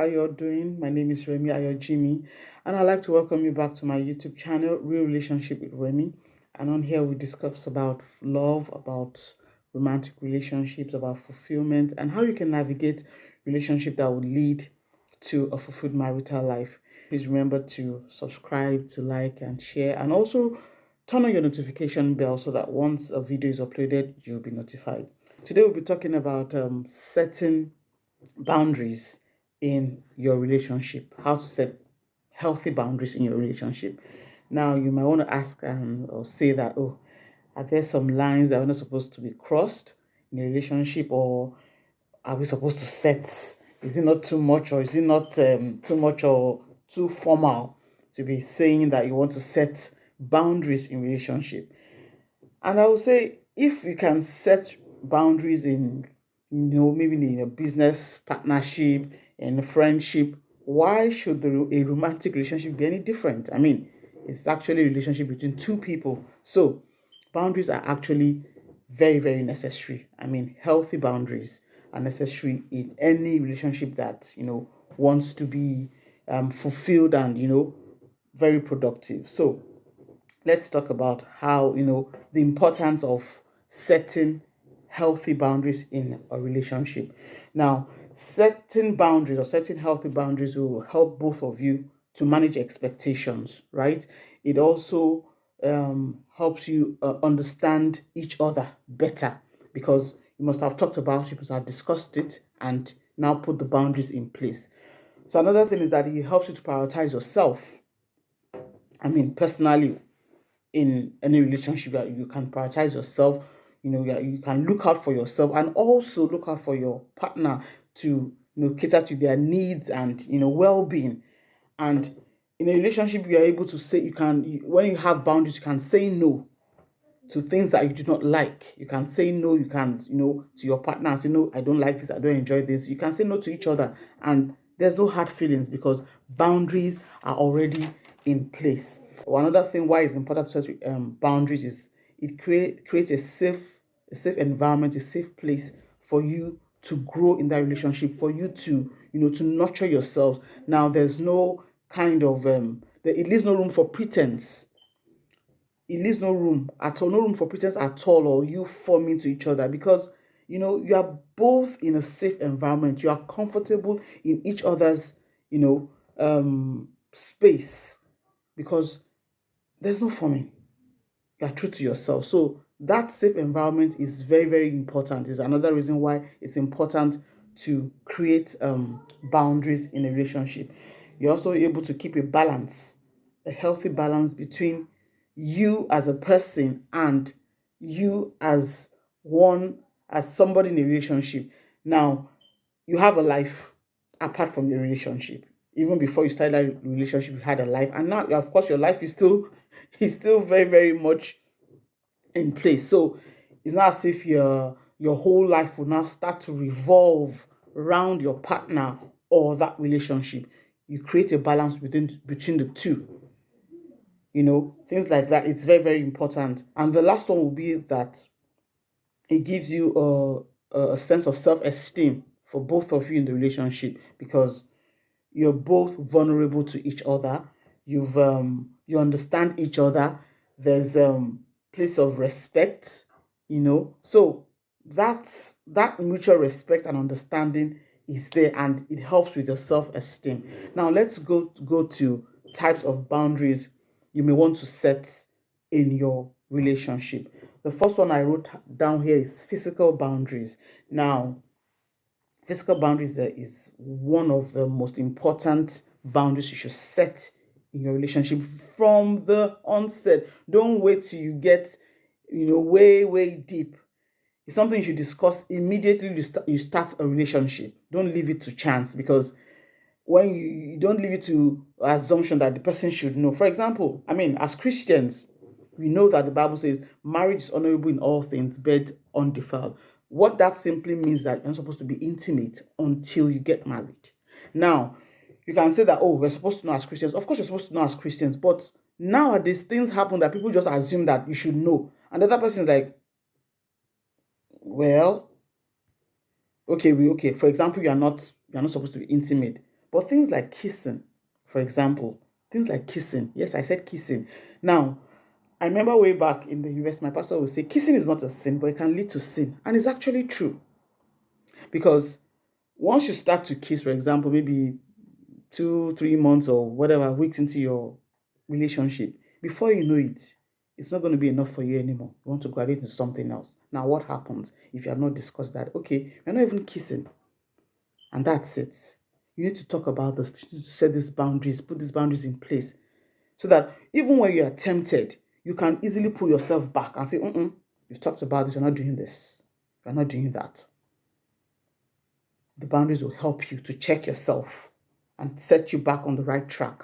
how you're doing. My name is Remi Ayojimi, and I'd like to welcome you back to my YouTube channel, Real Relationship with Remi. And on here, we discuss about love, about romantic relationships, about fulfillment, and how you can navigate relationship that would lead to a fulfilled marital life. Please remember to subscribe, to like, and share, and also turn on your notification bell so that once a video is uploaded, you'll be notified. Today, we'll be talking about setting boundaries in your relationship, how to set healthy boundaries in your relationship. Now, you might want to ask or say that, oh, are there some lines that are not supposed to be crossed in a relationship, or are we supposed to set? Is it not too much, or is it not too much or too formal to be saying that you want to set boundaries in relationship? And I would say if you can set boundaries in, maybe in a business partnership, in a friendship, why should a romantic relationship be any different? I mean, it's actually a relationship between two people. So boundaries are actually very, very necessary. I mean, healthy boundaries are necessary in any relationship that, wants to be fulfilled and, very productive. So let's talk about how, the importance of setting healthy boundaries in a relationship. Now, setting boundaries or setting healthy boundaries will help both of you to manage expectations, right? It also helps you understand each other better, because you must have talked about it, you must have discussed it, and now put the boundaries in place. So another thing is that it helps you to prioritize yourself. I mean, personally, in any relationship, that you can prioritize yourself, you can look out for yourself and also look out for your partner to, cater to their needs and, well-being. And in a relationship, you are able to say, when you have boundaries, you can say no to things that you do not like. You can say no, you can, to your partner and say, no, I don't like this, I don't enjoy this. You can say no to each other, and there's no hard feelings because boundaries are already in place. Another thing why it's important to set boundaries is it creates a safe environment, a safe place for you to grow in that relationship, for you to, to nurture yourselves. Now, there's no kind of it leaves no room for pretense. It leaves no room at all, no room for pretense at all, or you forming to each other, because you are both in a safe environment. You are comfortable in each other's, space, because there's no forming. You are true to yourself. So that safe environment is very, very important. Is another reason why it's important to create boundaries in a relationship. You're also able to keep a healthy balance between you as a person and you as somebody in a relationship. Now, you have a life apart from your relationship. Even before you started that relationship, you had a life, and now, of course, your life is still is still very, very much in place. So it's not as if your whole life will now start to revolve around your partner or that relationship. You create a balance between the two. Things like that. It's very, very important. And the last one will be that it gives you a sense of self-esteem for both of you in the relationship, because you're both vulnerable to each other. You understand each other. There's place of respect, so that mutual respect and understanding is there, and it helps with your self-esteem. Now, let's go to types of boundaries you may want to set in your relationship. The first one I wrote down here is physical boundaries. Now, physical boundaries is one of the most important boundaries you should set in your relationship from the onset. Don't wait till you get, way, way deep. It's something you should discuss immediately you start a relationship. Don't leave it to chance, because when you don't leave it to assumption that the person should know. For example, I mean, as Christians, we know that the Bible says marriage is honorable in all things, bed undefiled. What that simply means that you're not supposed to be intimate until you get married. Now, you can say that, oh, we're supposed to know as Christians. Of course, you're supposed to know as Christians, but nowadays things happen that people just assume that you should know. And the other person is like, well, okay. For example, you're not supposed to be intimate, But things like kissing, for example, things like kissing. Yes, I said kissing. Now, I remember way back in the US, my pastor would say kissing is not a sin, but it can lead to sin. And it's actually true. Because once you start to kiss, for example, maybe 2, 3 months or whatever weeks into your relationship, before you know it, it's not going to be enough for you anymore. You want to graduate into something else. Now, what happens if you have not discussed that? Okay, you're not even kissing, and that's it. You need to talk about this, you need to set these boundaries, put these boundaries in place, so that even when you are tempted, you can easily pull yourself back and say, you've talked about this, you're not doing this, you're not doing that. The boundaries will help you to check yourself and set you back on the right track.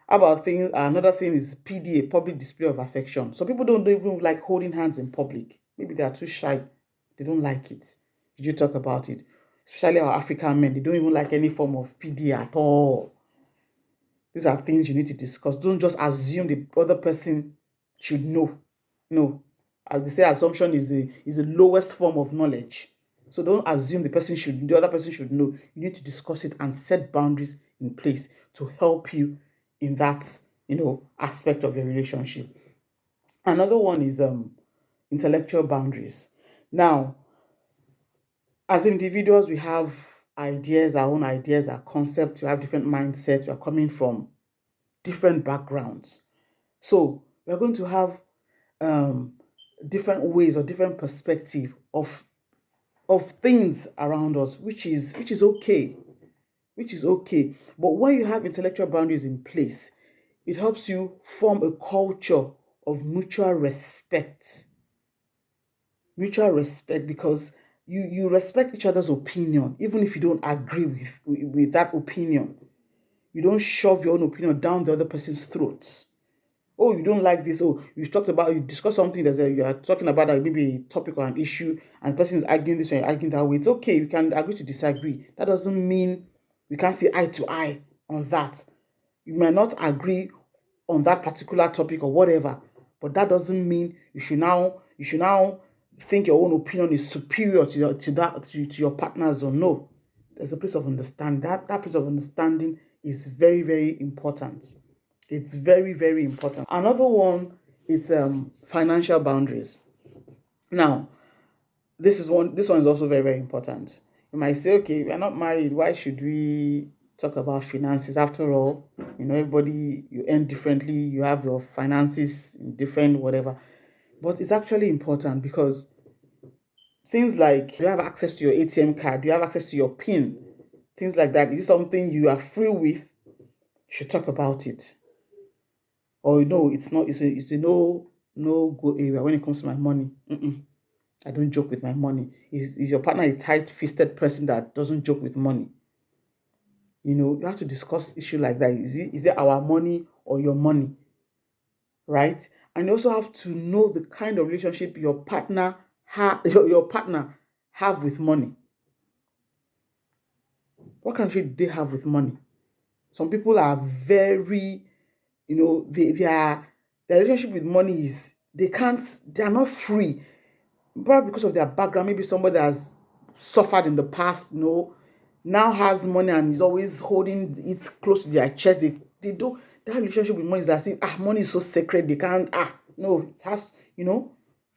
How about things? Another thing is PDA, public display of affection. Some people don't even like holding hands in public. Maybe they are too shy. They don't like it. Did you talk about it? Especially our African men, they don't even like any form of PDA at all. These are things you need to discuss. Don't just assume the other person should know. No. As they say, assumption is the lowest form of knowledge. So don't assume the other person should know. You need to discuss it and set boundaries in place to help you in that, aspect of your relationship. Another one is intellectual boundaries. Now, as individuals, we have ideas, our own ideas, our concepts, we have different mindsets, we are coming from different backgrounds. So we're going to have um, different ways or different perspective of things around us, which is okay, which is okay. But when you have intellectual boundaries in place, it helps you form a culture of mutual respect, because you respect each other's opinion, even if you don't agree with that opinion. You don't shove your own opinion down the other person's throat. Oh, you don't like this. Oh, you discuss something that you are talking about, that maybe a topic or an issue, and the person is arguing this way, you're arguing that way. It's okay. You can agree to disagree. That doesn't mean we can't see eye to eye on that. You might not agree on that particular topic or whatever, but that doesn't mean you should now think your own opinion is superior to your partner's. Or no. There's a place of understanding. That place of understanding is very, very important. It's very, very important. Another one is financial boundaries. Now, this one is also very, very important. You might say, okay, we are not married. Why should we talk about finances? After all, everybody, you earn differently, you have your finances in different whatever. But it's actually important, because things like, do you have access to your ATM card? Do you have access to your PIN? Things like that. Is it something you are free with? You should talk about it. Or no, it's not. It's a no go area when it comes to my money. I don't joke with my money. Is your partner a tight-fisted person that doesn't joke with money? You have to discuss issue like that. Is it our money or your money, right? And you also have to know the kind of relationship your partner your partner have with money. What kind of relationship do they have with money? Some people are very, their relationship with money is, they are not free, probably because of their background. Maybe somebody that has suffered in the past, now has money and is always holding it close to their chest. They don't, that relationship with money is as if money is so sacred, they can't no, it has,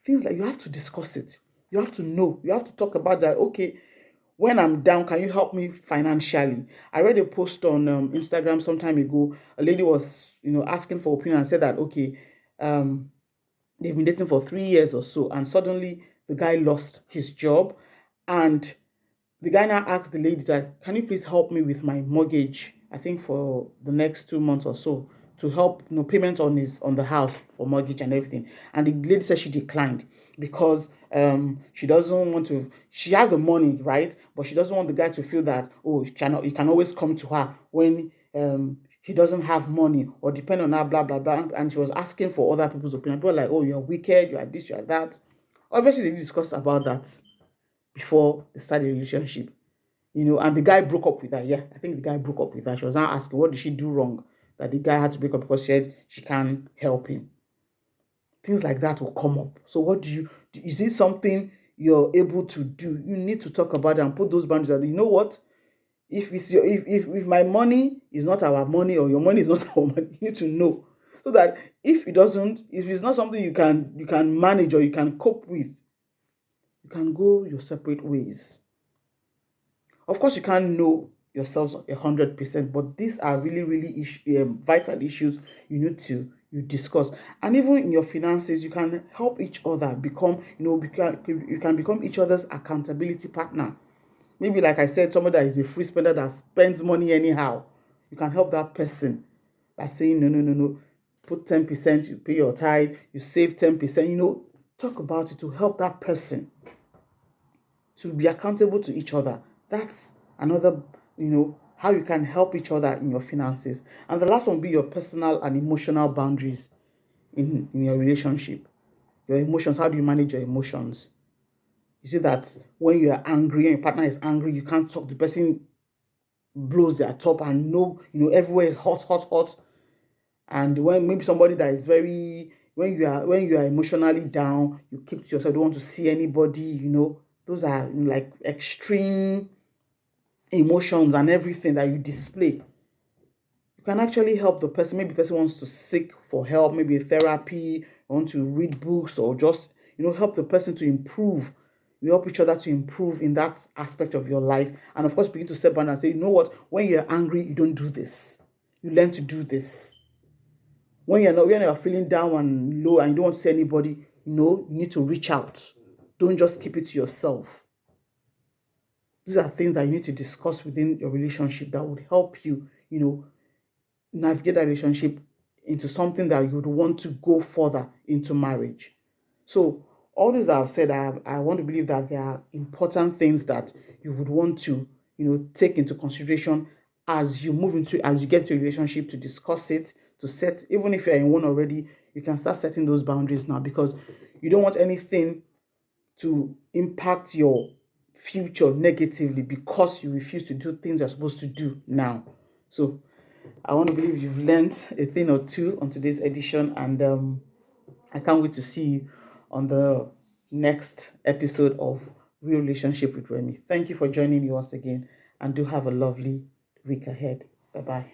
things like, you have to discuss it. You have to know, you have to talk about that. Okay, when I'm down, can you help me financially? I read a post on Instagram some time ago. A lady was, asking for opinion and said that, okay, um, they've been dating for 3 years or so, and suddenly the guy lost his job, and the guy now asked the lady that, can you please help me with my mortgage? I think for the next 2 months or so, to help, payment on the house for mortgage and everything. And the lady said she declined, because she doesn't want to. She has the money, right? But she doesn't want the guy to feel that, oh, he can always come to her when he doesn't have money, or depend on her, blah blah blah. And she was asking for other people's opinion. People were like, oh, you're wicked, you are this, you are that. Obviously, they discussed about that before they started a relationship. And the guy broke up with her. Yeah, I think the guy broke up with her. She was now asking, what did she do wrong that the guy had to break up, because she said she can't help him. Things like that will come up. So is it something you're able to do? You need to talk about it and put those boundaries out. You know what? If my money is not our money, or your money is not our money, you need to know, so that if it's not something you can manage or you can cope with, you can go your separate ways. Of course, you can't know yourselves 100%, but these are really, really vital issues you discuss. And even in your finances, you can help each other become, you can become each other's accountability partner. Maybe, like I said, somebody that is a free spender that spends money anyhow, you can help that person by saying, no, no, no, no, put 10%, you pay your tithe, you save 10%, talk about it to help that person to be accountable to each other. That's another, how you can help each other in your finances. And the last one will be your personal and emotional boundaries in your relationship. Your emotions, how do you manage your emotions? You see that when you are angry and your partner is angry, you can't talk. The person blows their top, and everywhere is hot, hot, hot. And when maybe somebody that is very, when you are emotionally down, you keep to yourself, don't want to see anybody. Those are like extreme emotions and everything that you display. You can actually help the person. Maybe the person wants to seek for help, maybe therapy, want to read books, or just help the person to improve. We help each other to improve in that aspect of your life. And of course, begin to set boundaries and say, you know what, when you're angry, you don't do this. You learn to do this. When you're feeling down and low and you don't want to see anybody, you need to reach out. Don't just keep it to yourself. These are things that you need to discuss within your relationship that would help you, navigate that relationship into something that you would want to go further into marriage. So all this that I've said, I want to believe that there are important things that you would want to, take into consideration as you get into a relationship, to discuss it, to set, even if you're in one already, you can start setting those boundaries now, because you don't want anything to impact your future negatively because you refuse to do things you're supposed to do now. So I want to believe you've learned a thing or two on today's edition, and I can't wait to see you on the next episode of Real Relationship with Remi. Thank you for joining me once again, and do have a lovely week ahead. Bye bye.